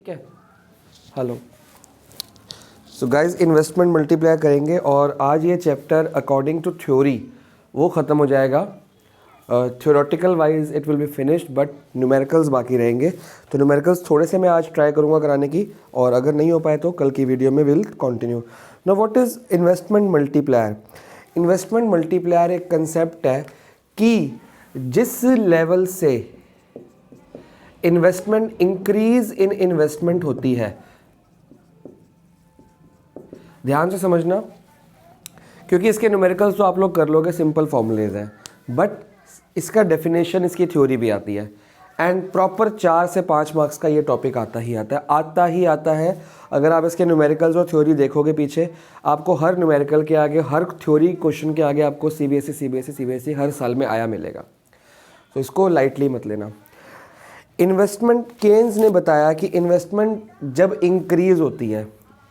ठीक है। Hello. So guys, investment multiply करेंगे और आज ये चैप्टर अकॉर्डिंग टू थ्योरी वो ख़त्म हो जाएगा। Theoretical wise it will be finished but numericals बाकी रहेंगे। तो न्यूमेरिकल्स थोड़े से मैं आज ट्राई करूँगा कराने की, और अगर नहीं हो पाए तो कल की वीडियो में will continue. Now what is investment multiplier? Investment multiplier एक कंसेप्ट है कि जिस लेवल से इन्वेस्टमेंट इंक्रीज इन इन्वेस्टमेंट होती है, ध्यान से समझना क्योंकि इसके न्यूमेरिकल्स तो आप लोग कर लोगे, सिंपल फॉर्मूलेज हैं, बट इसका डेफिनेशन, इसकी थ्योरी भी आती है एंड प्रॉपर 4 से 5 मार्क्स का ये टॉपिक आता है। अगर आप इसके न्यूमेरिकल्स और थ्योरी देखोगे पीछे, आपको हर न्यूमेरिकल के आगे, हर थ्योरी क्वेश्चन के आगे आपको सीबीएसई हर साल में आया मिलेगा। तो इसको लाइटली मत लेना। इन्वेस्टमेंट, केन्स ने बताया कि इन्वेस्टमेंट जब इंक्रीज होती है,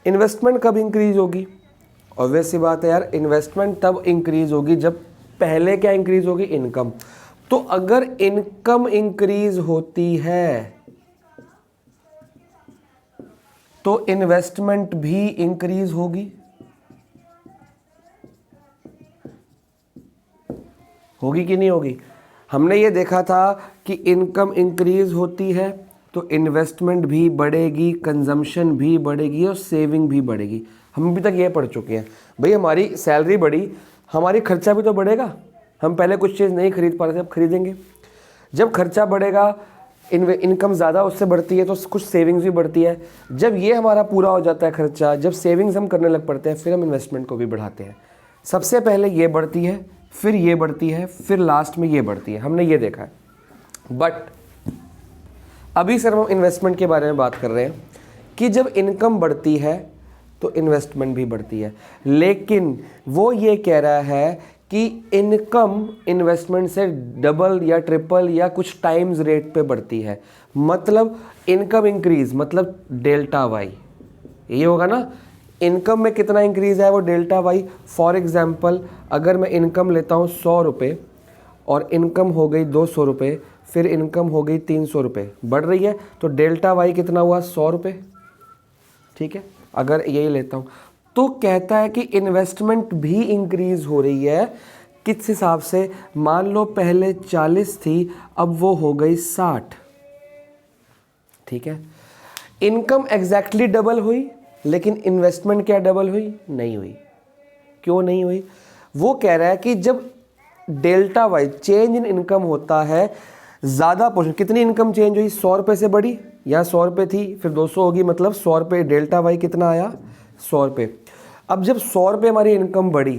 इन्वेस्टमेंट कब इंक्रीज होगी? ऑब्वियस सी बात है यार, इन्वेस्टमेंट तब इंक्रीज होगी जब पहले क्या इंक्रीज होगी? इनकम। तो अगर इनकम इंक्रीज होती है तो इन्वेस्टमेंट भी इंक्रीज होगी कि नहीं होगी? हमने ये देखा था कि इनकम इंक्रीज होती है तो इन्वेस्टमेंट भी बढ़ेगी, कंजम्पशन भी बढ़ेगी और सेविंग भी बढ़ेगी। हम अभी तक ये पढ़ चुके हैं। भाई हमारी सैलरी बढ़ी, हमारी खर्चा भी तो बढ़ेगा। हम पहले कुछ चीज़ नहीं खरीद पा रहे थे, अब खरीदेंगे। जब खर्चा बढ़ेगा, इनकम ज़्यादा उससे बढ़ती है तो कुछ सेविंग्स भी बढ़ती है। जब ये हमारा पूरा हो जाता है खर्चा, जब सेविंग्स हम करने लग पड़ते हैं, फिर हम इन्वेस्टमेंट को भी बढ़ाते हैं। सबसे पहले ये बढ़ती है, फिर ये बढ़ती है, फिर लास्ट में ये बढ़ती है। हमने ये देखा है। बट अभी सर हम इन्वेस्टमेंट के बारे में बात कर रहे हैं कि जब इनकम बढ़ती है तो इन्वेस्टमेंट भी बढ़ती है, लेकिन वो ये कह रहा है कि इनकम इन्वेस्टमेंट से डबल या ट्रिपल या कुछ टाइम्स रेट पे बढ़ती है। मतलब इनकम इंक्रीज मतलब डेल्टा वाई, ये होगा ना। इनकम में कितना इंक्रीज है वो डेल्टा वाई। फॉर एग्जांपल, अगर मैं इनकम लेता हूँ 100 रुपये और इनकम हो गई 200 रुपये, फिर इनकम हो गई 300 रुपये, बढ़ रही है, तो डेल्टा वाई कितना हुआ? 100 रुपये। ठीक है, अगर यही लेता हूँ तो कहता है कि इन्वेस्टमेंट भी इंक्रीज हो रही है। किस हिसाब से? मान लो पहले 40 थी, अब वो हो गई 60। ठीक है, इनकम एग्जैक्टली डबल हुई, लेकिन इन्वेस्टमेंट क्या डबल हुई? नहीं हुई। क्यों नहीं हुई? वो कह रहा है कि जब delta Y change in income होता है, ज़्यादा पोर्शन, कितनी इनकम चेंज हुई? 100 रुपये से बढ़ी, या 100 रुपये थी फिर 200 होगी, मतलब 100 रुपये। डेल्टा वाई कितना आया? 100 रुपये। अब जब 100 रुपये हमारी इनकम बढ़ी,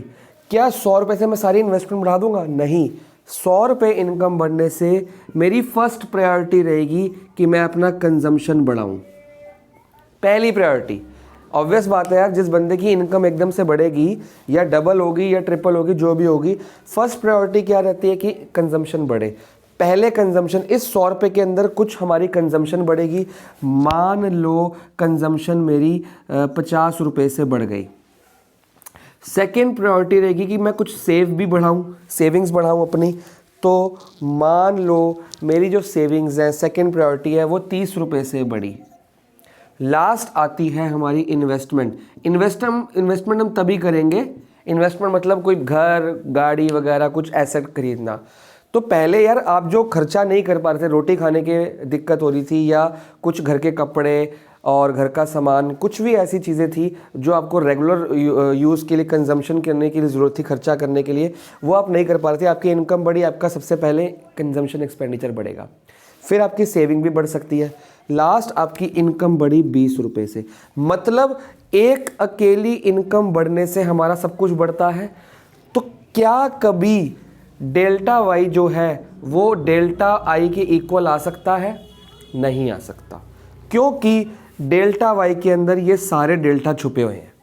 क्या 100 रुपये से मैं सारी इन्वेस्टमेंट बढ़ा दूंगा? नहीं। 100 रुपये इनकम बढ़ने से मेरी फर्स्ट प्रायोरिटी रहेगी कि मैं अपना कंजम्पशन बढ़ाऊं। पहली प्रायोरिटी। ऑब्वियस बात है यार, जिस बंदे की इनकम एकदम से बढ़ेगी या डबल होगी या ट्रिपल होगी, जो भी होगी, फर्स्ट प्रायोरिटी क्या रहती है कि कंजम्पशन बढ़े। पहले कंजम्पशन, इस 100 रुपये के अंदर कुछ हमारी कंजम्पशन बढ़ेगी। मान लो कंजम्पशन मेरी 50 रुपये से बढ़ गई। सेकेंड प्रायोरिटी रहेगी कि मैं कुछ सेव भी बढ़ाऊं, सेविंग्स बढ़ाऊं अपनी। तो मान लो मेरी जो सेविंग्स हैं, सेकेंड प्रायोरिटी है, वो 30 रुपये से बढ़ी। लास्ट आती है हमारी इन्वेस्टमेंट। इन्वेस्टमेंट हम तभी करेंगे, इन्वेस्टमेंट मतलब कोई घर, गाड़ी वगैरह, कुछ एसेट खरीदना। तो पहले यार आप जो खर्चा नहीं कर पा रहे थे, रोटी खाने की दिक्कत हो रही थी, या कुछ घर के कपड़े और घर का सामान, कुछ भी ऐसी चीज़ें थी जो आपको रेगुलर यूज़ के लिए, कंजम्पशन करने के लिए ज़रूरत थी, खर्चा करने के लिए, वो आप नहीं कर पा रहे थे। आपकी इनकम बढ़ी, आपका सबसे पहले कंजम्पशन एक्सपेंडिचर बढ़ेगा, फिर आपकी सेविंग भी बढ़ सकती है। लास्ट आपकी इनकम बढ़ी 20 रुपये से। मतलब एक अकेली इनकम बढ़ने से हमारा सब कुछ बढ़ता है। तो क्या कभी डेल्टा वाई जो है वो डेल्टा आई के इक्वल आ सकता है? नहीं आ सकता, क्योंकि डेल्टा वाई के अंदर ये सारे डेल्टा छुपे हुए हैं।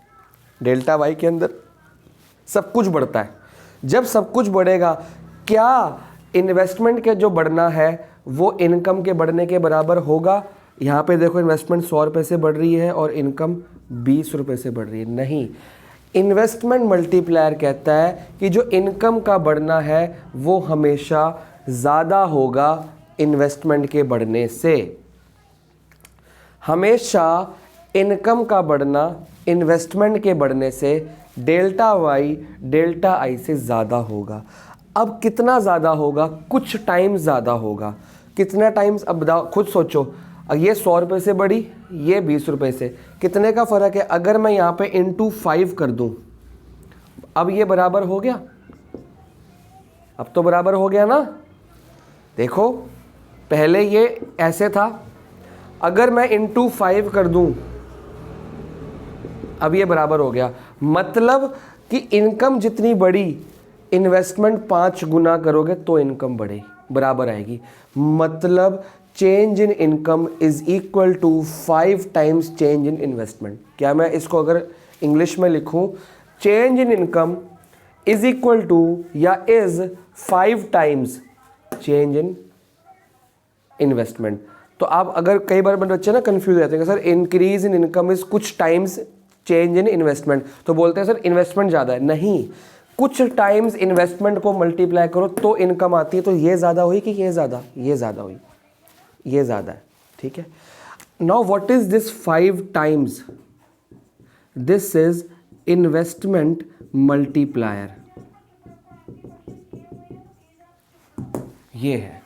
डेल्टा वाई के अंदर सब कुछ बढ़ता है। जब सब कुछ बढ़ेगा, क्या इन्वेस्टमेंट के जो बढ़ना है वो इनकम के बढ़ने के बराबर होगा? यहाँ पे देखो, इन्वेस्टमेंट 100 रुपये से बढ़ रही है और इनकम 20 रुपये से बढ़ रही है। नहीं, इन्वेस्टमेंट मल्टीप्लायर कहता है कि जो इनकम का बढ़ना है वो हमेशा ज़्यादा होगा इन्वेस्टमेंट के बढ़ने से। हमेशा इनकम का बढ़ना इन्वेस्टमेंट के बढ़ने से डेल्टा वाई डेल्टा आई से ज़्यादा होगा। अब कितना ज़्यादा होगा? कुछ टाइम्स ज़्यादा होगा। कितना टाइम्स? अब बताओ, खुद सोचो। ये 100 रुपये से बढ़ी, ये 20 रुपये से, कितने का फ़र्क है? अगर मैं यहाँ पे इंटू 5 कर दूँ, अब ये बराबर हो गया? अब तो बराबर हो गया ना। देखो पहले ये ऐसे था, अगर मैं इंटू 5 कर दूं, अब ये बराबर हो गया। मतलब कि इनकम जितनी बड़ी, इन्वेस्टमेंट 5 गुना करोगे तो इनकम बढ़ेगी, बराबर आएगी। मतलब change in income is equal to 5 times change in investment. क्या मैं इसको अगर इंग्लिश में लिखूं, change in income is equal to या is 5 times change in investment. तो आप अगर कई बार बच्चे ना कंफ्यूज रहते हैं, sir increase in income is कुछ टाइम्स चेंज इन इन्वेस्टमेंट, तो बोलते हैं सर इन्वेस्टमेंट ज़्यादा है। नहीं, कुछ टाइम्स इन्वेस्टमेंट को मल्टीप्लाई करो तो इनकम आती है। तो ये ज़्यादा हुई कि ये ज़्यादा? ये ज़्यादा हुई, ये ज़्यादा है। ठीक है, now what is this 5 times? This is investment multiplier. ये है।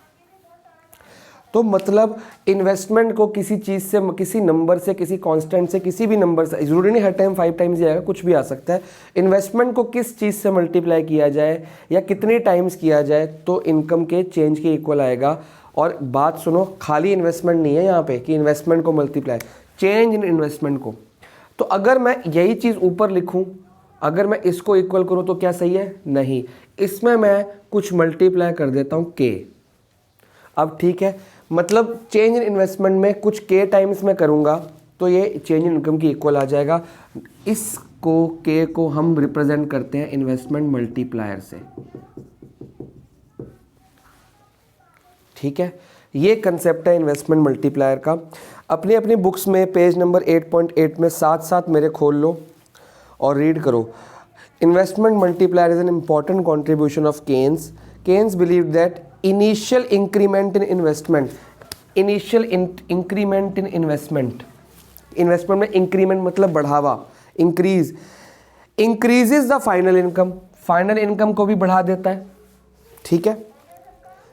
तो मतलब इन्वेस्टमेंट को किसी चीज़ से, किसी नंबर से, किसी कांस्टेंट से, किसी भी नंबर से, ज़रूरी नहीं हर टाइम 5 टाइम्स ही आएगा, कुछ भी आ सकता है। इन्वेस्टमेंट को किस चीज़ से मल्टीप्लाई किया जाए या कितने टाइम्स किया जाए तो इनकम के चेंज के इक्वल आएगा। और बात सुनो, खाली इन्वेस्टमेंट नहीं है यहाँ पे कि इन्वेस्टमेंट को मल्टीप्लाई, चेंज इन इन्वेस्टमेंट को। तो अगर मैं यही चीज़ ऊपर लिखूँ, अगर मैं इसको इक्वल करूँ तो क्या सही है? नहीं, इसमें मैं कुछ मल्टीप्लाई कर देता हूँ के। अब ठीक है, मतलब चेंज इन इन्वेस्टमेंट में कुछ के टाइम्स में करूँगा तो ये चेंज इन इनकम की इक्वल आ जाएगा। इसको के को हम रिप्रेजेंट करते हैं इन्वेस्टमेंट मल्टीप्लायर से। ठीक है, ये कंसेप्ट है इन्वेस्टमेंट मल्टीप्लायर का। अपनी अपनी बुक्स में पेज नंबर 8.8 में साथ साथ मेरे खोल लो और रीड करो। Investment multiplier is an important contribution of Keynes. Keynes believe that initial increment in investment, initial increment in investment, investment में इंक्रीमेंट मतलब बढ़ावा, increase, increases the final income, final income को भी बढ़ा देता है। ठीक है,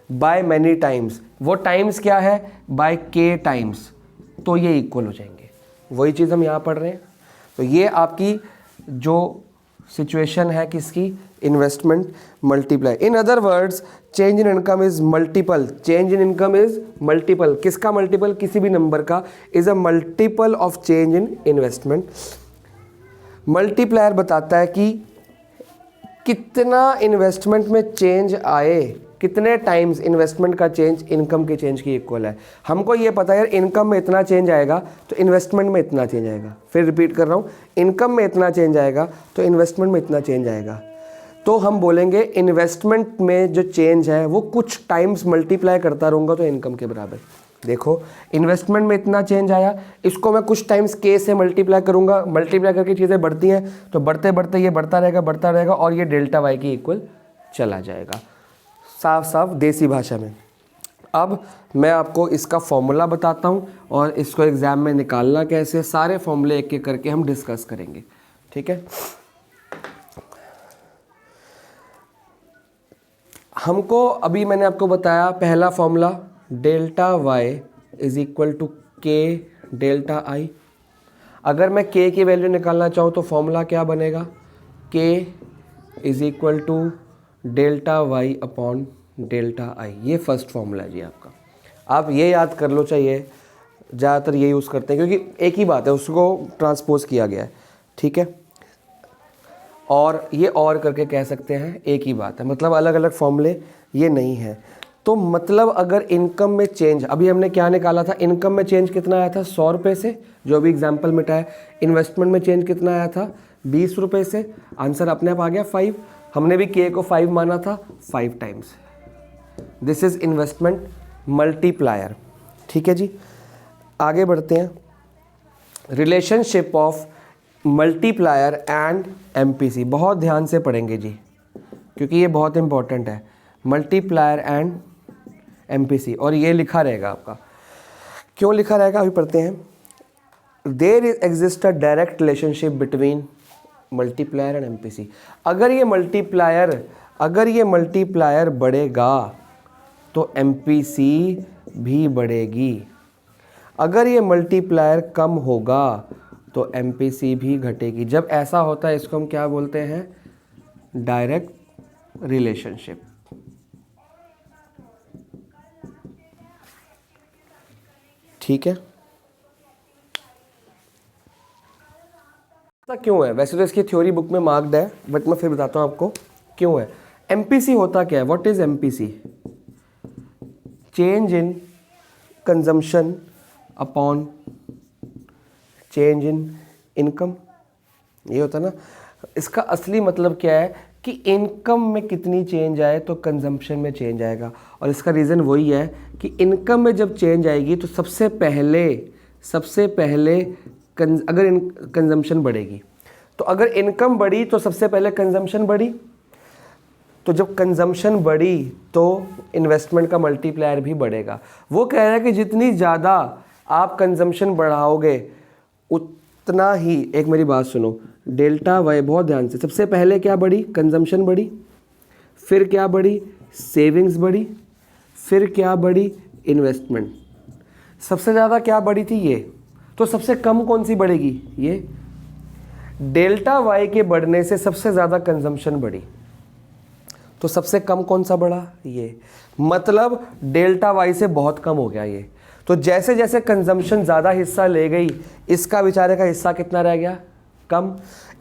बाय मैनी टाइम्स, वो टाइम्स क्या है? बाय के टाइम्स, तो ये इक्वल हो जाएंगे। वही चीज़ हम यहाँ पढ़ रहे हैं। तो ये आपकी जो सिचुएशन है किसकी? Investment multiply. In other words, change in income is multiple, change in income is multiple. किसका मल्टीपल? किसी भी नंबर का, is a multiple of change in investment. Multiplier बताता है कि कितना इन्वेस्टमेंट में चेंज आए, कितने टाइम्स इन्वेस्टमेंट का चेंज इनकम के चेंज की इक्वल है। हमको ये पता है यार इनकम में इतना चेंज आएगा तो इन्वेस्टमेंट में इतना चेंज आएगा। फिर रिपीट कर रहा हूँ, इनकम में इतना चेंज आएगा तो इन्वेस्टमेंट में इतना चेंज आएगा। तो हम बोलेंगे इन्वेस्टमेंट में जो चेंज है वो कुछ टाइम्स मल्टीप्लाई करता रहूँगा तो इनकम के बराबर। देखो इन्वेस्टमेंट में इतना चेंज आया, इसको मैं कुछ टाइम्स के से मल्टीप्लाई करूँगा, मल्टीप्लाई करके चीज़ें बढ़ती हैं तो बढ़ते बढ़ते ये बढ़ता रहेगा और ये डेल्टा वाई की इक्वल चला जाएगा। साफ साफ देसी भाषा में। अब मैं आपको इसका फॉर्मूला बताता हूँ और इसको एग्ज़ाम में निकालना कैसे, सारे फॉर्मूले एक एक करके हम डिस्कस करेंगे। ठीक है, हमको अभी मैंने आपको बताया पहला formula delta Y is equal to K delta I. अगर मैं के की वैल्यू निकालना चाहूँ तो फॉर्मूला क्या बनेगा? K is equal to delta Y upon delta I. ये फर्स्ट फॉर्मूला है जी आपका। आप ये याद कर लो, चाहिए ज़्यादातर ये यूज़ करते हैं क्योंकि एक ही बात है, उसको ट्रांसपोज किया गया है। ठीक है, और ये और करके कह सकते हैं, एक ही बात है, मतलब अलग अलग फॉर्मूले ये नहीं है। तो मतलब अगर इनकम में चेंज, अभी हमने क्या निकाला था, इनकम में चेंज कितना आया था? 100 रुपये से, जो अभी एग्जाम्पल में है। इन्वेस्टमेंट में चेंज कितना आया था? 20 रुपये से। आंसर अपने आप आ गया 5। हमने भी के को 5 माना था, 5 times. This is investment multiplier. ठीक है जी, आगे बढ़ते हैं। Relationship of multiplier and MPC, बहुत ध्यान से पढ़ेंगे जी क्योंकि ये बहुत इंपॉर्टेंट है। मल्टीप्लायर एंड एमपीसी, और ये लिखा रहेगा आपका। क्यों लिखा रहेगा अभी पढ़ते हैं। There exist a direct relationship between multiplier and MPC. अगर ये मल्टीप्लायर बढ़ेगा तो एमपीसी भी बढ़ेगी, अगर ये मल्टीप्लायर कम होगा तो एमपीसी भी घटेगी। जब ऐसा होता है इसको हम क्या बोलते हैं? Direct relationship. ठीक है, ऐसा क्यों है? वैसे तो इसकी थ्योरी बुक में मार्क्ड है, बट मैं फिर बताता हूं आपको क्यों है। एमपीसी होता क्या है? What is MPC? Change in consumption upon change in income, ये होता ना। इसका असली मतलब क्या है कि इनकम में कितनी चेंज आए तो कंजम्पशन में चेंज आएगा, और इसका रीज़न वही है कि इनकम में जब चेंज आएगी तो सबसे पहले अगर कंजम्पशन बढ़ेगी, तो अगर इनकम बढ़ी तो सबसे पहले कंजम्पशन बढ़ी, तो जब कंजम्पशन बढ़ी तो इन्वेस्टमेंट का मल्टीप्लायर भी बढ़ेगा। वो कह रहा है कि जितनी ज़्यादा आप कंजम्पशन बढ़ाओगे उतना ही, एक मेरी बात सुनो, डेल्टा वाई, बहुत ध्यान से, सबसे पहले क्या बढ़ी? कंजम्पशन बढ़ी, फिर क्या बढ़ी? सेविंग्स बढ़ी, फिर क्या बढ़ी? इन्वेस्टमेंट। सबसे ज़्यादा क्या बढ़ी थी? ये। तो सबसे कम कौन सी बढ़ेगी? ये। डेल्टा वाई के बढ़ने से सबसे ज़्यादा कंजम्पशन बढ़ी, तो सबसे कम कौन सा बढ़ा? ये। मतलब डेल्टा वाई से बहुत कम हो गया ये। तो जैसे जैसे कंजम्पशन ज़्यादा हिस्सा ले गई, इसका बेचारे का हिस्सा कितना रह गया? कम।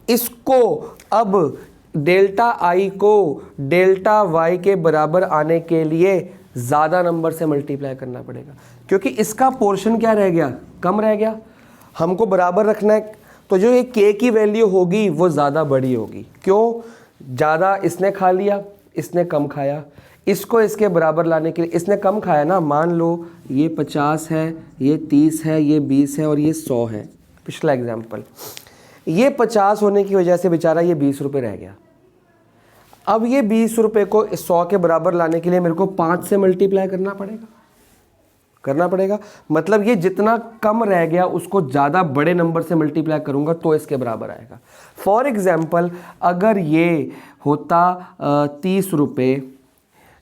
इसको अब डेल्टा आई को डेल्टा वाई के बराबर आने के लिए ज़्यादा नंबर से मल्टीप्लाई करना पड़ेगा, क्योंकि इसका पोर्शन क्या रह गया? कम रह गया। हमको बराबर रखना है, तो जो ये के की वैल्यू होगी वो ज़्यादा बड़ी होगी। क्यों? ज़्यादा इसने खा लिया, इसने कम खाया। इसको इसके बराबर लाने के लिए, इसने कम खाया ना, मान लो ये 50 है, ये 30 है, ये 20 है और ये 100 है। पिछला एग्जाम्पल, ये 50 होने की वजह से बेचारा ये 20 रुपये रह गया। अब ये 20 रुपये को 100 के बराबर लाने के लिए मेरे को 5 से मल्टीप्लाई करना पड़ेगा। मतलब ये जितना कम रह गया उसको ज़्यादा बड़े नंबर से मल्टीप्लाई करूंगा तो इसके बराबर आएगा। फॉर एग्जाम्पल, अगर ये होता 30 रुपये,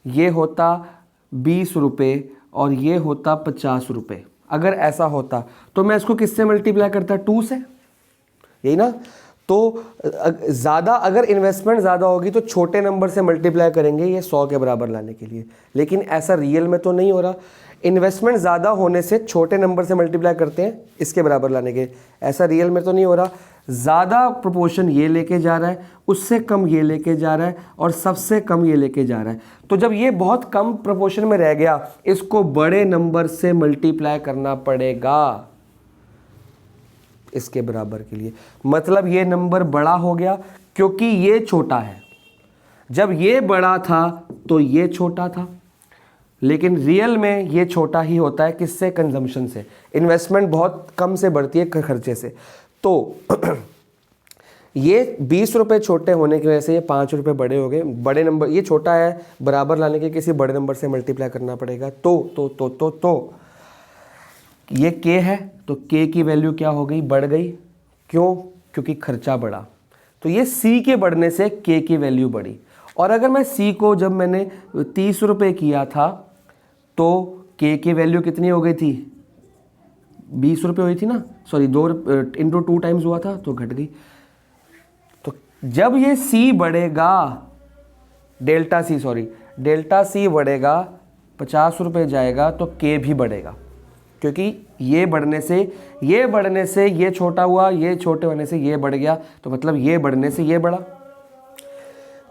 ये होता 20 रुपये और ये होता 50 रुपये, अगर ऐसा होता तो मैं इसको किससे मल्टीप्लाई करता? 2 से, यही ना। तो ज़्यादा, अगर इन्वेस्टमेंट ज़्यादा होगी तो छोटे नंबर से मल्टीप्लाई करेंगे ये 100 के बराबर लाने के लिए, लेकिन ऐसा रियल में तो नहीं हो रहा। इन्वेस्टमेंट ज़्यादा होने से छोटे नंबर से मल्टीप्लाई करते हैं इसके बराबर लाने के, ऐसा रियल में तो नहीं हो रहा। ज़्यादा प्रोपोर्शन ये लेके जा रहा है, उससे कम ये लेके जा रहा है और सबसे कम ये लेके जा रहा है। तो जब ये बहुत कम प्रोपोर्शन में रह गया, इसको बड़े नंबर से मल्टीप्लाई करना पड़ेगा इसके बराबर के लिए। मतलब ये नंबर बड़ा हो गया क्योंकि ये छोटा है। जब ये बड़ा था तो ये छोटा था, लेकिन रियल में ये छोटा ही होता है। किससे? कंजम्पशन से। इन्वेस्टमेंट बहुत कम से बढ़ती है खर्चे से। तो ये 20 रुपये छोटे होने की वजह से ये 5 रुपये बड़े हो गए। बड़े नंबर, ये छोटा है, बराबर लाने के किसी बड़े नंबर से मल्टीप्लाई करना पड़ेगा। तो ये k है, तो k की वैल्यू क्या हो गई? बढ़ गई। क्यों? क्योंकि खर्चा बढ़ा। तो ये c के बढ़ने से k की वैल्यू बढ़ी। और अगर मैं c को, जब मैंने 30 रुपये किया था तो k की वैल्यू कितनी हो गई थी? 20 रुपये हुई थी ना, सॉरी 2 × 2 टाइम्स हुआ था तो घट गई। तो जब ये c बढ़ेगा, डेल्टा c बढ़ेगा, 50 रुपये जाएगा तो k भी बढ़ेगा, क्योंकि ये बढ़ने से ये छोटा हुआ, ये छोटे होने से ये बढ़ गया, तो मतलब ये बढ़ने से ये बढ़ा।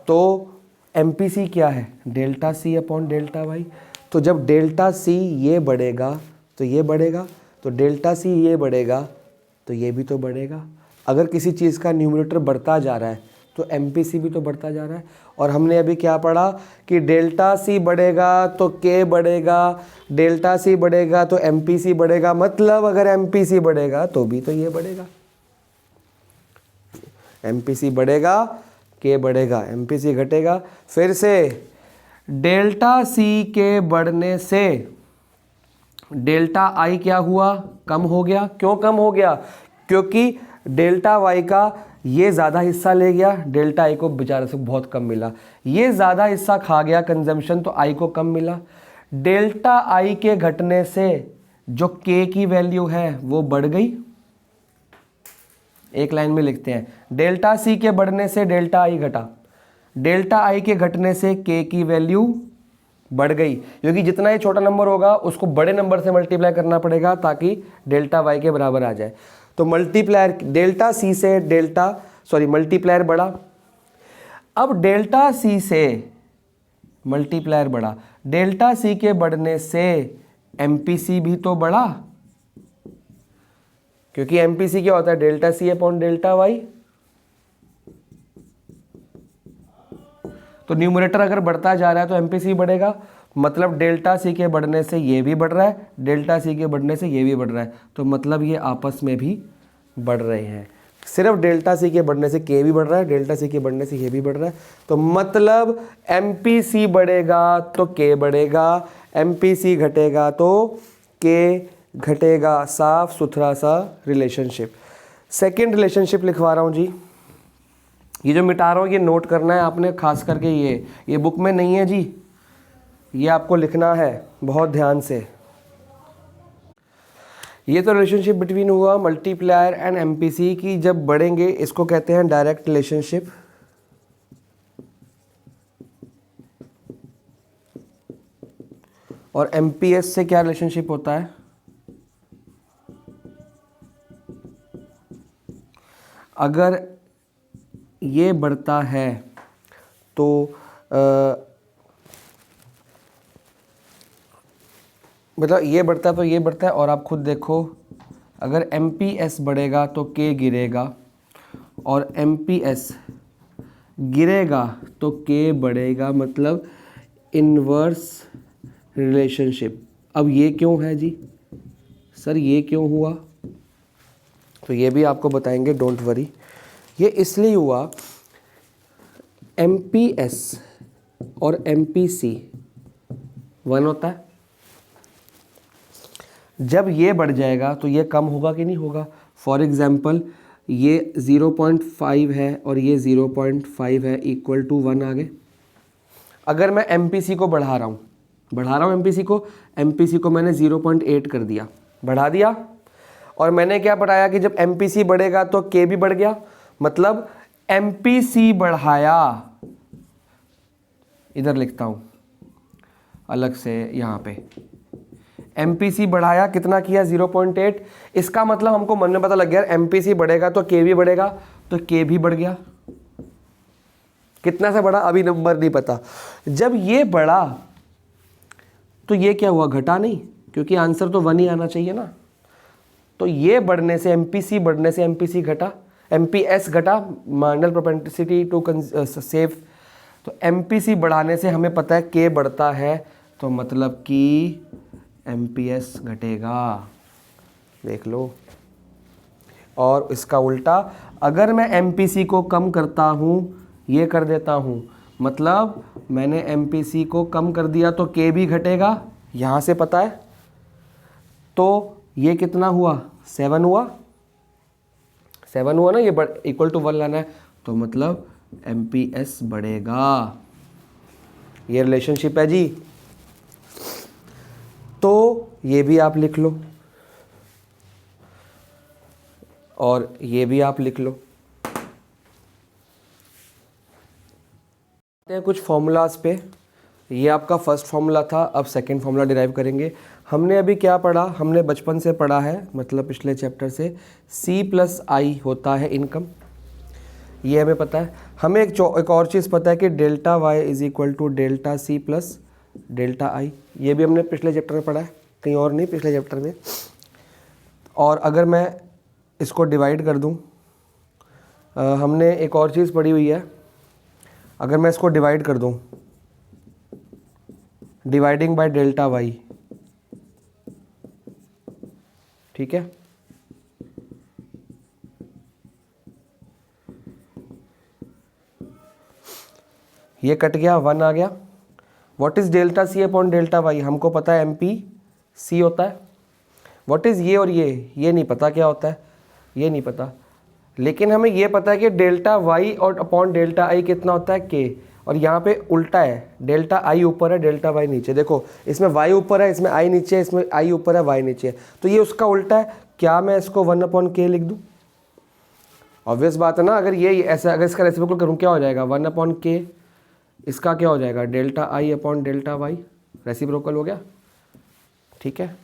तो एमपीसी क्या है? Delta C upon delta Y. तो जब डेल्टा सी ये बढ़ेगा तो ये बढ़ेगा, तो डेल्टा सी ये बढ़ेगा तो ये भी तो बढ़ेगा। अगर किसी चीज़ का न्यूमरेटर बढ़ता जा रहा है तो एमपीसी भी तो बढ़ता जा रहा है। और हमने अभी क्या पढ़ा कि डेल्टा सी बढ़ेगा तो के बढ़ेगा, डेल्टा सी बढ़ेगा तो एमपीसी बढ़ेगा। मतलब अगर एमपीसी बढ़ेगा तो भी तो ये बढ़ेगा। एमपीसी बढ़ेगा, के बढ़ेगा, एमपीसी घटेगा। फिर से डेल्टा सी के बढ़ने से डेल्टा आई क्या हुआ, कम हो गया। क्यों कम हो गया? क्योंकि डेल्टा वाई का ये ज़्यादा हिस्सा ले गया, डेल्टा आई को बेचारे से बहुत कम मिला। ये ज़्यादा हिस्सा खा गया कंजम्पशन, तो आई को कम मिला। डेल्टा आई के घटने से जो के की वैल्यू है वो बढ़ गई। एक लाइन में लिखते हैं, डेल्टा सी के बढ़ने से डेल्टा आई घटा, डेल्टा आई के घटने से के की वैल्यू बढ़ गई, क्योंकि जितना ही छोटा नंबर होगा उसको बड़े नंबर से मल्टीप्लाई करना पड़ेगा ताकि डेल्टा वाई के बराबर आ जाए। तो मल्टीप्लायर डेल्टा सी से मल्टीप्लायर बढ़ा। अब डेल्टा सी से मल्टीप्लायर बढ़ा, डेल्टा सी के बढ़ने से एमपीसी भी तो बढ़ा, क्योंकि एमपीसी क्या होता है, delta C upon delta Y. तो न्यूमरेटर अगर बढ़ता जा रहा है तो एमपीसी बढ़ेगा, मतलब डेल्टा सी के बढ़ने से ये भी बढ़ रहा है, डेल्टा सी के बढ़ने से ये भी बढ़ रहा है, तो मतलब ये आपस में भी बढ़ रहे हैं। सिर्फ डेल्टा सी के बढ़ने से के भी बढ़ रहा है, डेल्टा सी के बढ़ने से ये भी बढ़ रहा है, तो मतलब एमपीसी बढ़ेगा तो के बढ़ेगा, एमपीसी घटेगा तो के घटेगा। साफ सुथरा सा रिलेशनशिप। सेकेंड रिलेशनशिप लिखवा रहा हूँ जी, ये जो मिटा रहा हूँ ये नोट करना है आपने, खास करके ये बुक में नहीं है जी, ये आपको लिखना है बहुत ध्यान से। ये तो रिलेशनशिप बिटवीन हुआ मल्टीप्लायर एंड एमपीसी की, जब बढ़ेंगे इसको कहते हैं डायरेक्ट रिलेशनशिप। और एमपीएस से क्या रिलेशनशिप होता है, अगर ये बढ़ता है तो मतलब ये बढ़ता है तो ये बढ़ता है, और आप खुद देखो अगर एमपीएस बढ़ेगा तो के गिरेगा, और एमपीएस गिरेगा तो के बढ़ेगा, मतलब इनवर्स रिलेशनशिप। अब ये क्यों है जी सर, ये क्यों हुआ, तो ये भी आपको बताएंगे, डोंट वरी। ये इसलिए हुआ, एमपीएस और एमपीसी वन होता है, जब ये बढ़ जाएगा तो ये कम होगा कि नहीं होगा। फॉर एग्जाम्पल ये 0.5 है और ये 0.5 है, इक्वल टू 1 आ गए। अगर मैं एमपीसी को बढ़ा रहा हूँ एमपीसी को मैंने 0.8 कर दिया, बढ़ा दिया, और मैंने क्या पढ़ाया कि जब एमपीसी बढ़ेगा तो के भी बढ़ गया, मतलब एमपीसी बढ़ाया, इधर लिखता हूं अलग से यहाँ पे, एमपीसी बढ़ाया, कितना किया 0.8। इसका मतलब हमको मन में पता लग गया एमपीसी बढ़ेगा तो के भी बढ़ेगा, तो के भी बढ़ गया। कितना से बढ़ा अभी नंबर नहीं पता। जब ये बढ़ा तो ये क्या हुआ, घटा नहीं, क्योंकि आंसर तो 1 ही आना चाहिए ना। तो ये बढ़ने से एमपीसी बढ़ने से एमपीसी घटा, एमपीएस घटा, मार्जिनल प्रोपेंसिटी टू सेव। तो एमपीसी बढ़ाने से हमें पता है के बढ़ता है, तो मतलब कि एमपीएस घटेगा, देख लो। और इसका उल्टा, अगर मैं एमपीसी को कम करता हूँ, ये कर देता हूँ, मतलब मैंने एमपीसी को कम कर दिया तो के भी घटेगा, यहाँ से पता है। तो ये कितना हुआ, 7 हुआ, 7 हुआ ना, ये इक्वल टू 1 लाना है, तो मतलब एमपीएस बढ़ेगा। ये रिलेशनशिप है जी। तो ये भी आप लिख लो और ये भी आप लिख लो। कुछ फॉर्मूलाज पे, ये आपका फर्स्ट फॉर्मूला था, अब सेकंड फॉर्मूला डिराइव करेंगे। हमने अभी क्या पढ़ा, हमने बचपन से पढ़ा है, मतलब पिछले चैप्टर से, C+I होता है इनकम, ये हमें पता है। हमें एक और चीज़ पता है कि delta Y is equal to delta C plus delta I, ये भी हमने पिछले चैप्टर में पढ़ा है, कहीं और नहीं, पिछले चैप्टर में। और अगर मैं इसको डिवाइड कर दूं, हमने एक और चीज़ पढ़ी हुई है, अगर मैं इसको डिवाइड कर दूं, डिवाइडिंग बाय डेल्टा वाई, ठीक है, ये कट गया, 1 आ गया। What is delta C upon delta Y, हमको पता है एमपी सी होता है। व्हाट इज़ ये और ये नहीं पता क्या होता है, ये नहीं पता, लेकिन हमें ये पता है कि डेल्टा वाई और अपॉन डेल्टा आई कितना होता है के, और यहाँ पे उल्टा है, डेल्टा आई ऊपर है डेल्टा वाई नीचे। देखो इसमें वाई ऊपर है, इसमें आई नीचे है, इसमें आई ऊपर है वाई नीचे है, तो ये उसका उल्टा है। क्या मैं इसको 1/k लिख दूँ? ऑब्वियस बात है ना, अगर ये ऐसा अगर इसका रेसिप्रोकल करूँ क्या हो जाएगा 1/k, इसका क्या हो जाएगा delta I upon delta Y, reciprocal हो गया। ठीक है,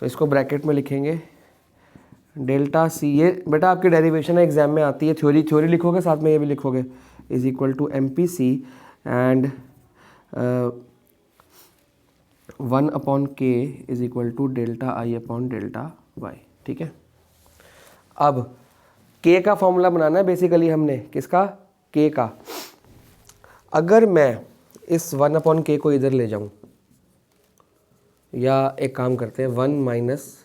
तो इसको ब्रैकेट में लिखेंगे डेल्टा सी, ये बेटा आपकी डेरिवेशन है एग्जाम में आती है, थ्योरी लिखोगे साथ में ये भी लिखोगे, is equal to M P C and 1/k is equal to delta I upon delta Y. ठीक है, अब k का फॉर्मूला बनाना है बेसिकली हमने, किसका, k का। अगर मैं इस 1/k को इधर ले जाऊं, या एक काम करते हैं 1 माइनस,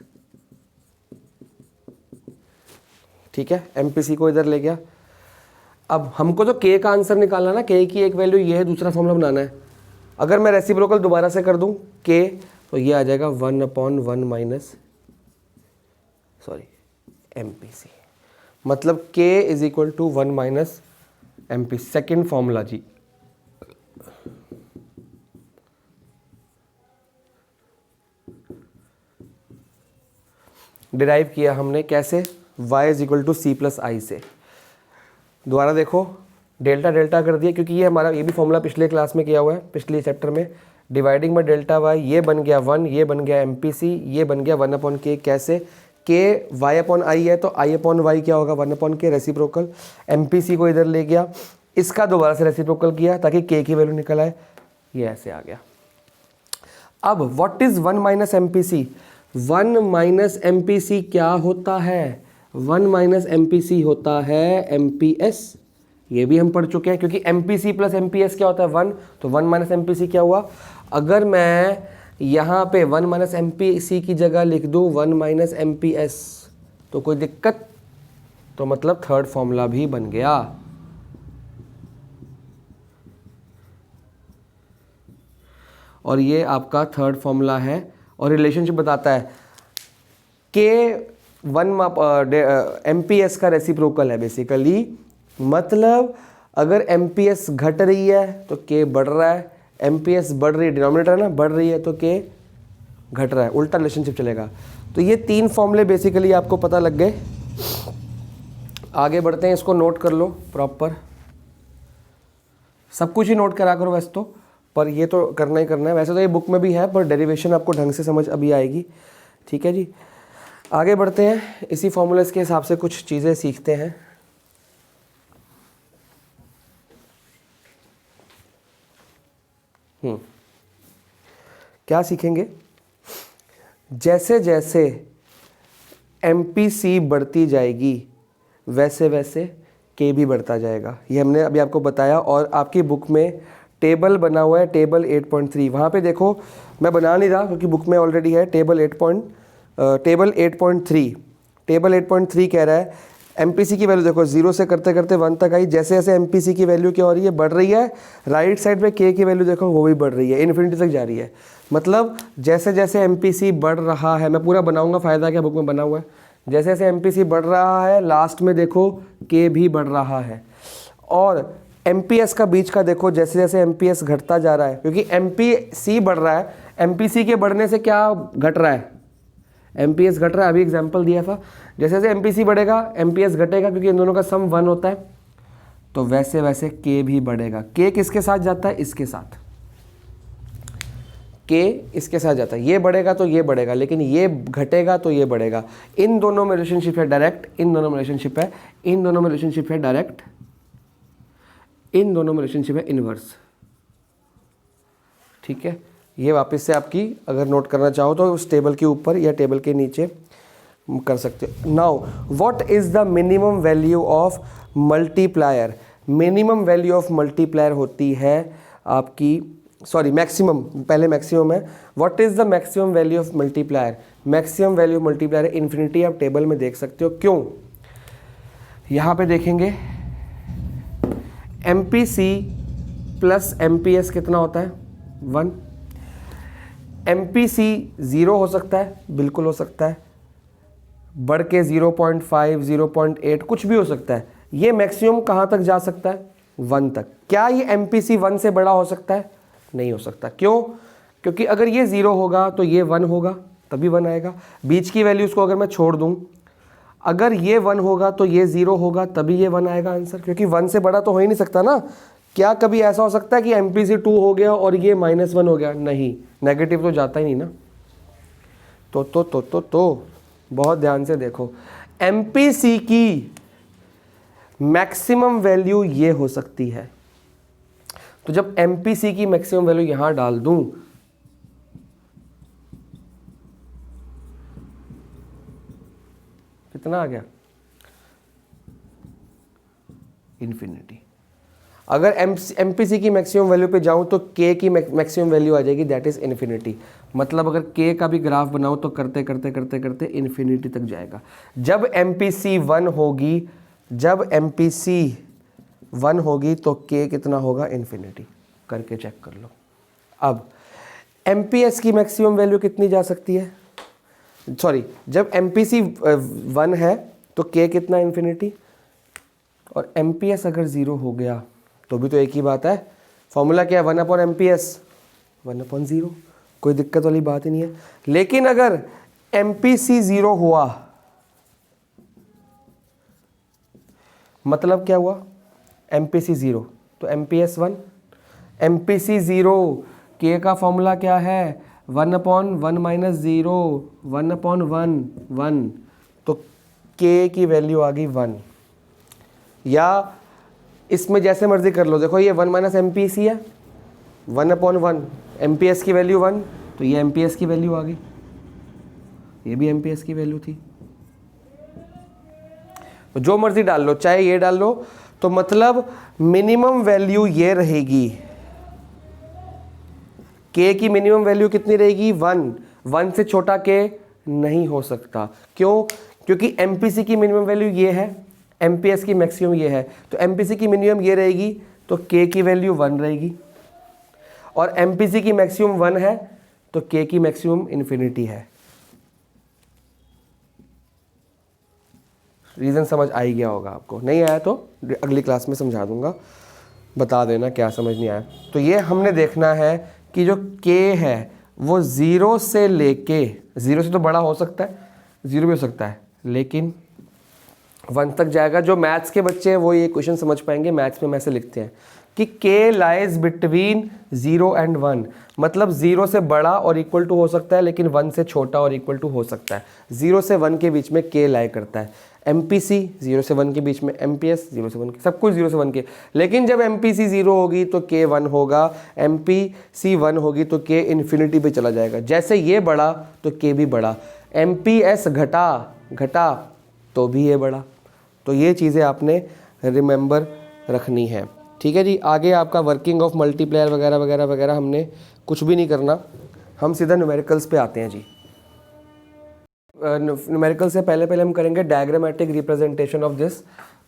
ठीक है, MPC को इधर ले गया। अब हमको तो k का आंसर निकालना ना, k की एक वैल्यू ये है, दूसरा फॉर्मूला बनाना है। अगर मैं रेसिप्रोकल दोबारा से कर दूं k, तो ये आ जाएगा 1/1 माइनस MPC, मतलब k is equal to 1 minus MPC, second formula जी। डिराइव किया हमने कैसे, y is equal to C plus I से। दोबारा देखो, डेल्टा डेल्टा कर दिया, क्योंकि ये हमारा ये भी फॉर्मूला पिछले क्लास में किया हुआ है, पिछले चैप्टर में। डिवाइडिंग में डेल्टा y, ये बन गया 1, ये बन गया MPC, ये बन गया 1/k। कैसे, k y अपॉन आई है, तो i अपॉन वाई क्या होगा 1/k, रेसिप्रोकल। MPC को इधर ले गया, इसका दोबारा से रेसिप्रोकल किया ताकि k की वैल्यू निकल आए, ये ऐसे आ गया। अब what is 1 minus MPC, 1 minus MPC क्या होता है, 1 माइनस MPC होता है MPS, ये भी हम पढ़ चुके हैं, क्योंकि MPC प्लस MPS क्या होता है 1, तो 1 माइनस MPC क्या हुआ। अगर मैं यहाँ पे 1 माइनस MPC की जगह लिख दूँ 1 माइनस MPS, तो कोई दिक्कत, तो मतलब थर्ड फॉर्मूला भी बन गया। और ये आपका थर्ड फॉर्मूला है, और रिलेशनशिप बताता है के 1 MPS का रेसिप्रोकल है बेसिकली, मतलब अगर MPS घट रही है तो k बढ़ रहा है, MPS बढ़ रही है, डिनोमिनेटर है ना, बढ़ रही है तो k घट रहा है, उल्टा रिलेशनशिप चलेगा। तो ये तीन फॉर्मूले बेसिकली आपको पता लग गए। आगे बढ़ते हैं, इसको नोट कर लो प्रॉपर, सब कुछ ही नोट करा करो वैसे तो, पर ये तो करना ही करना है। वैसे तो ये बुक में भी है, पर डेरिवेशन आपको ढंग से समझ अभी आएगी। ठीक है जी, आगे बढ़ते हैं, इसी फॉर्मूलेस के हिसाब से कुछ चीज़ें सीखते हैं। क्या सीखेंगे, जैसे जैसे MPC बढ़ती जाएगी वैसे वैसे K भी बढ़ता जाएगा, ये हमने अभी आपको बताया। और आपकी बुक में टेबल बना हुआ है, टेबल 8.3, वहाँ पे देखो, मैं बना नहीं रहा क्योंकि बुक में ऑलरेडी है। टेबल 8.3 कह रहा है MPC की वैल्यू देखो 0 से करते करते 1 तक आई, जैसे जैसे MPC की वैल्यू क्या हो रही है, बढ़ रही है। राइट साइड पे K की वैल्यू देखो वो भी बढ़ रही है, इन्फिनिटी तक जा रही है। मतलब जैसे जैसे MPC बढ़ रहा है, मैं पूरा बनाऊंगा, फ़ायदा क्या, बुक में बना हुआ है। जैसे जैसे MPC बढ़ रहा है, लास्ट में देखो K भी बढ़ रहा है। और MPS का बीच का देखो, जैसे जैसे MPS घटता जा रहा है, क्योंकि MPC बढ़ रहा है, MPC के बढ़ने से क्या घट रहा है, MPS घट रहा है। अभी एग्जांपल दिया था, जैसे जैसे MPC बढ़ेगा MPS घटेगा, क्योंकि इन दोनों का सम 1 होता है, तो वैसे वैसे K भी बढ़ेगा। K किसके साथ जाता है, इसके साथ, K इसके साथ जाता है। ये बढ़ेगा तो ये बढ़ेगा, लेकिन ये घटेगा तो ये बढ़ेगा। इन दोनों में रिलेशनशिप है डायरेक्ट, इन दोनों में रिलेशनशिप है, इन दोनों में रिलेशनशिप है डायरेक्ट, इन दोनों में रिलेशनशिप है इनवर्स। ठीक है, ये वापस से आपकी अगर नोट करना चाहो तो उस टेबल के ऊपर या टेबल के नीचे कर सकते हो। Now what is the minimum value of multiplier, minimum value of multiplier होती है आपकी, सॉरी मैक्सिमम, पहले मैक्सिमम है। What is the maximum value of multiplier, maximum value of multiplier infinity, आप टेबल में देख सकते हो। क्यों, यहाँ पे देखेंगे MPC प्लस MPS कितना होता है 1, MPC 0 हो सकता है, बिल्कुल हो सकता है, बढ़ के 0.5 0.8 कुछ भी हो सकता है। ये मैक्सिमम कहाँ तक जा सकता है? 1 तक। क्या ये MPC 1 से बड़ा हो सकता है? नहीं हो सकता। क्यों? क्योंकि अगर ये 0 होगा तो ये 1 होगा, तभी 1 आएगा। बीच की वैल्यूज़ को अगर मैं छोड़ दूँ, अगर ये 1 होगा तो ये 0 होगा, तभी ये 1 आएगा आंसर, क्योंकि 1 से बड़ा तो हो ही नहीं सकता ना। क्या कभी ऐसा हो सकता है कि MPC 2 हो गया और ये -1 हो गया? नहीं, नेगेटिव तो जाता ही नहीं ना। तो बहुत ध्यान से देखो, MPC की मैक्सिमम वैल्यू ये हो सकती है। तो जब MPC की मैक्सिमम वैल्यू यहां डाल दूं, कितना आ गया? इन्फिनिटी। अगर MPC की मैक्सिमम वैल्यू पे जाऊं तो K की मैक्सिमम वैल्यू आ जाएगी, दैट इज इन्फिनिटी। मतलब अगर K का भी ग्राफ बनाऊं तो करते करते करते करते इन्फिनिटी तक जाएगा। जब MPC 1 होगी, जब MPC 1 होगी तो K कितना होगा? इन्फिनिटी। करके चेक कर लो। अब MPS की मैक्सिमम वैल्यू कितनी जा सकती है? सॉरी, जब MPC 1 है तो K कितना? इन्फिनिटी। और MPS अगर 0 हो गया तो भी तो एक ही बात है, फॉर्मूला क्या है? 1/MPS 1/0, कोई दिक्कत वाली बात ही नहीं है। लेकिन अगर MPC 0 हुआ, मतलब क्या हुआ? MPC 0 तो MPS 1। MPC 0, K का फॉर्मूला क्या है? 1/1 - 0 1/1 1, तो K की वैल्यू आ गई 1। या इसमें जैसे मर्जी कर लो, देखो ये 1 - MPC है, 1/1, MPS की वैल्यू 1, तो ये MPS की वैल्यू आ गई, ये भी MPS की वैल्यू थी। तो जो मर्जी डाल लो, चाहे ये डाल लो, तो मतलब मिनिमम वैल्यू ये रहेगी। K की मिनिमम वैल्यू कितनी रहेगी? 1। 1 से छोटा K नहीं हो सकता। क्यों? क्योंकि MPC की मिनिमम वैल्यू ये है, MPS की मैक्सिमम ये है, तो MPC की मिनिमम ये रहेगी, तो K की वैल्यू 1 रहेगी। और MPC की मैक्सिमम 1 है, तो K की मैक्सिमम इन्फिनिटी है। रीज़न समझ आ ही गया होगा आपको। नहीं आया तो अगली क्लास में समझा दूंगा, बता देना क्या समझ नहीं आया। तो ये हमने देखना है कि जो K है वो 0 से लेके, 0 से तो बड़ा हो सकता है, 0 भी हो सकता है, लेकिन 1 तक जाएगा। जो मैथ्स के बच्चे हैं वो ये क्वेश्चन समझ पाएंगे। मैथ्स में हम ऐसे लिखते हैं कि K लाइज बिटवीन 0 and 1, मतलब 0 से बड़ा और इक्वल टू हो सकता है, लेकिन 1 से छोटा और इक्वल टू हो सकता है। 0 से 1 के बीच में K लाई करता है। MPC 0 से 1 के बीच में, MPS 0 से 1 के, सब कुछ 0 से 1 के। लेकिन जब MPC 0 होगी तो K 1 होगा, MPC 1 होगी तो K इन्फिनिटी पे चला जाएगा। जैसे ये बढ़ा तो K भी बढ़ा, MPS घटा तो भी ये बढ़ा। तो ये चीज़ें आपने रिमेंबर रखनी है, ठीक है जी। आगे आपका वर्किंग ऑफ मल्टीप्लायर वगैरह वगैरह वगैरह हमने कुछ भी नहीं करना, हम सीधा न्यूमेरिकल्स पे आते हैं जी। न्यूमेरिकल से पहले हम करेंगे डायग्रामेटिक रिप्रेजेंटेशन ऑफ दिस।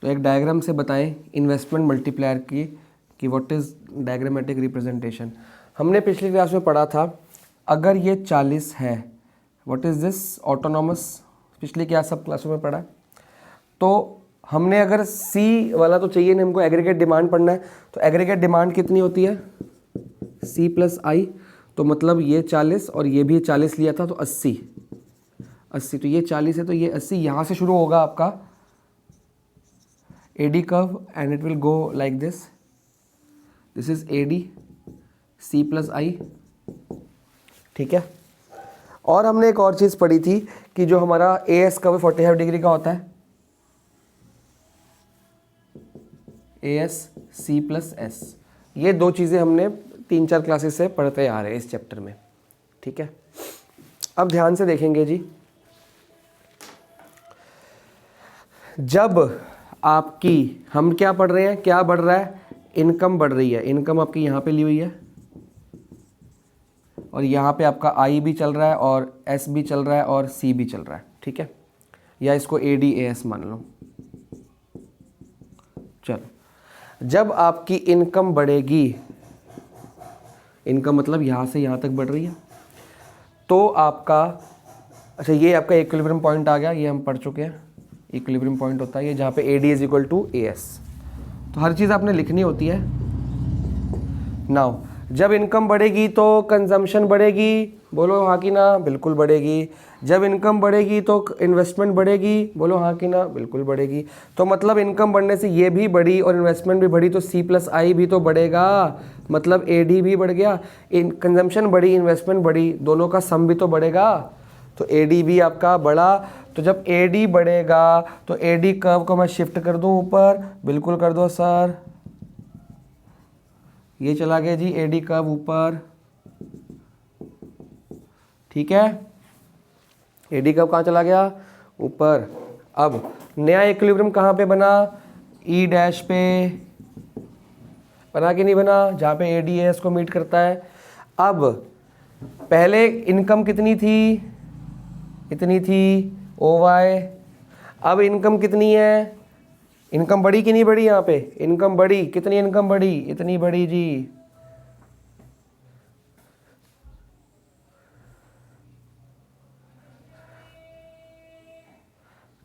तो एक डायग्राम से बताएं इन्वेस्टमेंट मल्टीप्लायर की कि व्हाट इज़ डायग्रामेटिक रिप्रेजेंटेशन। हमने पिछली क्लास में पढ़ा था, अगर ये 40 है, व्हाट इज़ दिस? ऑटोनॉमस। पिछली क्या सब क्लासों में पढ़ा। तो हमने अगर C वाला तो चाहिए नहीं, हमको एग्रीगेट डिमांड पढ़ना है। तो एग्रीगेट डिमांड कितनी होती है? C + I। तो मतलब ये 40 और ये भी 40 लिया था, तो 80। तो ये 40 है तो ये 80। यहाँ से शुरू होगा आपका AD curve and it will go like this. This is AD C + I, ठीक है। और हमने एक और चीज़ पढ़ी थी कि जो हमारा AS कर्व 45 डिग्री का होता है, AS C + S। ये दो चीज़ें हमने 3-4 क्लासेस से पढ़ते आ रहे हैं इस चैप्टर में, ठीक है। अब ध्यान से देखेंगे जी, जब आपकी, हम क्या पढ़ रहे हैं, क्या बढ़ रहा है? इनकम बढ़ रही है। इनकम आपकी यहाँ पे ली हुई है और यहाँ पे आपका I भी चल रहा है और S भी चल रहा है और C भी चल रहा है, ठीक है। या इसको ADAS मान लो। चलो, जब आपकी इनकम बढ़ेगी, इनकम मतलब यहाँ से यहाँ तक बढ़ रही है, तो आपका, अच्छा ये आपका इक्विलिब्रियम पॉइंट आ गया, ये हम पढ़ चुके हैं। इक्विलिब्रियम पॉइंट होता है ये जहाँ पे AD is equal to AS। तो हर चीज़ आपने लिखनी होती है। नाउ जब इनकम बढ़ेगी तो कंजम्पशन बढ़ेगी, बोलो हाँ कि ना, बिल्कुल बढ़ेगी। जब इनकम बढ़ेगी तो इन्वेस्टमेंट बढ़ेगी, बोलो हाँ कि ना, बिल्कुल बढ़ेगी। तो मतलब इनकम बढ़ने से ये भी बढ़ी और इन्वेस्टमेंट भी बढ़ी, तो C+I भी तो बढ़ेगा, मतलब AD भी बढ़ गया। कंजम्पशन बढ़ी, इन्वेस्टमेंट बढ़ी, दोनों का सम भी तो बढ़ेगा, तो AD भी आपका बढ़ा। तो जब AD बढ़ेगा तो AD कर्व को मैं शिफ्ट कर दूं ऊपर, बिल्कुल कर दो सर, ये चला गया जी AD कर्व ऊपर, ठीक है। AD कर्व कहाँ चला गया, ऊपर। अब नया इक्विलिब्रियम कहाँ पे बना, E डैश पे बना कि नहीं बना, जहाँ पे AD AS को मीट करता है। अब पहले इनकम कितनी थी, इतनी थी OY, अब इनकम कितनी है, इनकम बढ़ी कि नहीं बढ़ी, यहाँ पे इनकम बढ़ी, कितनी इनकम बढ़ी, इतनी बढ़ी जी।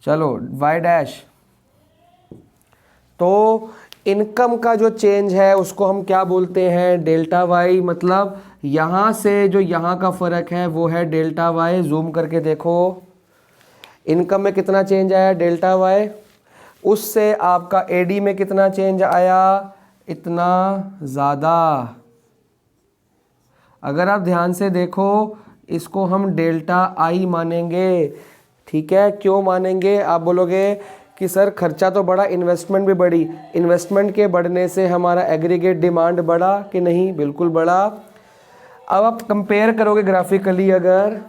चलो Y डैश, तो इनकम का जो चेंज है उसको हम क्या बोलते हैं, डेल्टा Y। मतलब यहाँ से जो यहाँ का फ़र्क है वो है डेल्टा Y। जूम करके देखो, इनकम में कितना चेंज आया, डेल्टा Y। उससे आपका AD में कितना चेंज आया, इतना ज़्यादा। अगर आप ध्यान से देखो इसको हम डेल्टा I मानेंगे, ठीक है। क्यों मानेंगे, आप बोलोगे कि सर खर्चा तो बढ़ा, इन्वेस्टमेंट भी बढ़ी, इन्वेस्टमेंट के बढ़ने से हमारा एग्रीगेट डिमांड बढ़ा कि नहीं, बिल्कुल बढ़ा। अब आप कंपेयर करोगे ग्राफिकली, अगर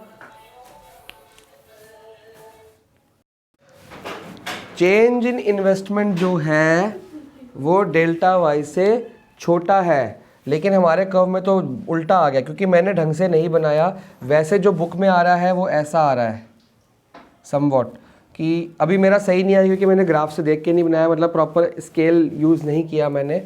चेंज इन इन्वेस्टमेंट जो है वो डेल्टा Y से छोटा है, लेकिन हमारे कर्व में तो उल्टा आ गया, क्योंकि मैंने ढंग से नहीं बनाया। वैसे जो बुक में आ रहा है वो ऐसा आ रहा है समवॉट, कि अभी मेरा सही नहीं आया क्योंकि मैंने ग्राफ से देख के नहीं बनाया, मतलब प्रॉपर स्केल यूज़ नहीं किया मैंने।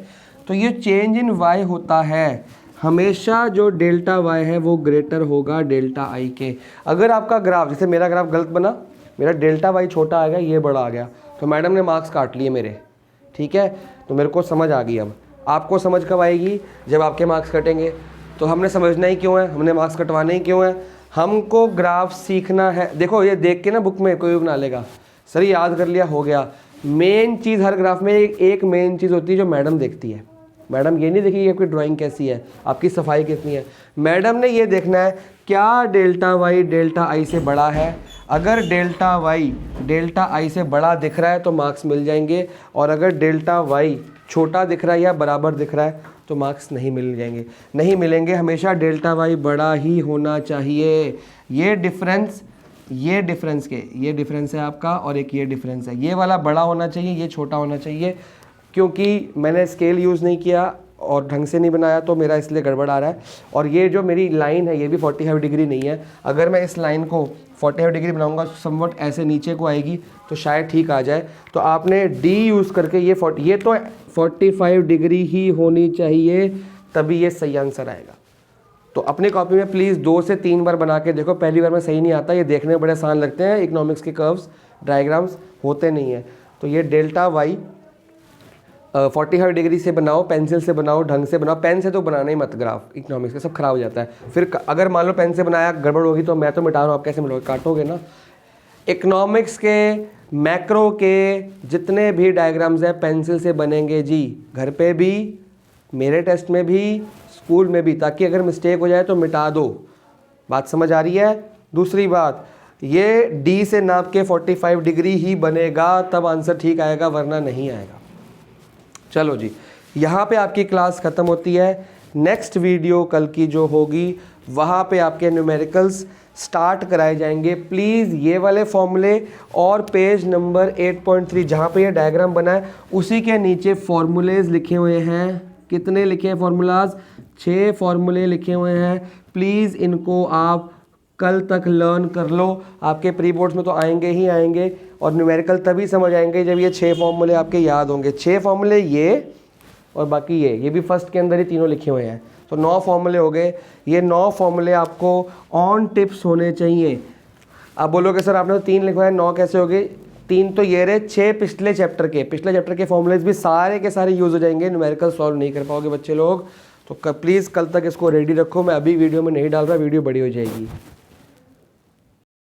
तो ये चेंज इन Y होता है, हमेशा जो डेल्टा Y है वो ग्रेटर होगा डेल्टा I के। अगर आपका ग्राफ, जैसे मेरा ग्राफ गलत बना, मेरा डेल्टा Y छोटा आ गया, ये बड़ा आ गया, तो मैडम ने मार्क्स काट लिए मेरे, ठीक है। तो मेरे को समझ आ गई। अब आपको समझ कब आएगी, जब आपके मार्क्स कटेंगे। तो हमने समझना ही क्यों है, हमने मार्क्स कटवाने ही क्यों है, हमको ग्राफ सीखना है। देखो ये देख के ना बुक में कोई भी बना लेगा, सर याद कर लिया हो गया। मेन चीज़ हर ग्राफ में एक मेन चीज़ होती है जो मैडम देखती है। मैडम ये नहीं देखिए आपकी ड्राइंग कैसी है, आपकी सफाई कितनी है, मैडम ने ये देखना है क्या डेल्टा Y डेल्टा I से बड़ा है। अगर डेल्टा Y डेल्टा I से बड़ा दिख रहा है तो मार्क्स मिल जाएंगे, और अगर डेल्टा Y छोटा दिख रहा है या बराबर दिख रहा है तो मार्क्स नहीं मिल जाएंगे, नहीं मिलेंगे। हमेशा डेल्टा Y बड़ा ही होना चाहिए। ये डिफरेंस ये डिफरेंस है आपका, और एक ये डिफरेंस है, ये वाला बड़ा होना चाहिए, ये छोटा होना चाहिए। क्योंकि मैंने स्केल यूज़ नहीं किया और ढंग से नहीं बनाया तो मेरा इसलिए गड़बड़ आ रहा है। और ये जो मेरी लाइन है ये भी 45 डिग्री नहीं है। अगर मैं इस लाइन को 45 डिग्री बनाऊंगा, समवट ऐसे नीचे को आएगी तो शायद ठीक आ जाए। तो आपने D यूज़ करके ये तो 45 डिग्री ही होनी चाहिए, तभी ये सही आंसर आएगा। तो अपनी कॉपी में प्लीज़ 2 से 3 बार बना के देखो, पहली बार में सही नहीं आता। ये देखने में बड़े आसान लगते हैं, इकोनॉमिक्स के कर्व्स डायग्राम्स होते नहीं है। तो ये डेल्टा Y 45 डिग्री से बनाओ, पेंसिल से बनाओ, ढंग से बनाओ। पेन से तो बनाना ही मत, ग्राफ इकोनॉमिक्स का सब खराब हो जाता है। फिर अगर मान लो पेन से बनाया गड़बड़ होगी तो मैं तो मिटा रहा हूँ, आप कैसे मिटाओगे, काटोगे ना। इकोनॉमिक्स के मैक्रो के जितने भी डायग्राम्स हैं पेंसिल से बनेंगे जी, घर पे भी, मेरे टेस्ट में भी, स्कूल में भी, ताकि अगर मिस्टेक हो जाए तो मिटा दो। बात समझ आ रही है। दूसरी बात, ये D से नाप के 45 डिग्री ही बनेगा, तब आंसर ठीक आएगा, वरना नहीं आएगा। चलो जी, यहाँ पे आपकी क्लास ख़त्म होती है। नेक्स्ट वीडियो कल की जो होगी वहाँ पे आपके न्यूमेरिकल्स स्टार्ट कराए जाएंगे। प्लीज़ ये वाले फॉर्मूले और पेज नंबर 8.3 जहाँ पे ये डायग्राम बना है उसी के नीचे फॉर्मूलेज लिखे हुए हैं। कितने लिखे हैं फॉर्मूलाज, 6 फॉर्मूले लिखे हुए हैं। प्लीज़ इनको आप कल तक लर्न कर लो, आपके प्री बोर्ड्स में तो आएंगे ही आएंगे, और न्यूमेरिकल तभी समझ आएंगे जब ये 6 फॉर्मूले आपके याद होंगे। 6 फॉर्मूले ये और बाकी ये भी फर्स्ट के अंदर ही तीनों लिखे हुए हैं। तो 9 फॉर्मूले हो गए। ये 9 फॉर्मूले आपको ऑन टिप्स होने चाहिए। आप बोलोगे सर आपने तो 3 लिखवाया, 9 कैसे हो गए? 3 तो ये रहे, 6 पिछले चैप्टर के फॉर्मूलेज भी सारे के सारे यूज़ हो जाएंगे, न्यूमेरिकल सॉल्व नहीं कर पाओगे बच्चे लोग। तो प्लीज़ कल तक इसको रेडी रखो, मैं अभी वीडियो में नहीं डाल रहा, वीडियो बड़ी हो जाएगी।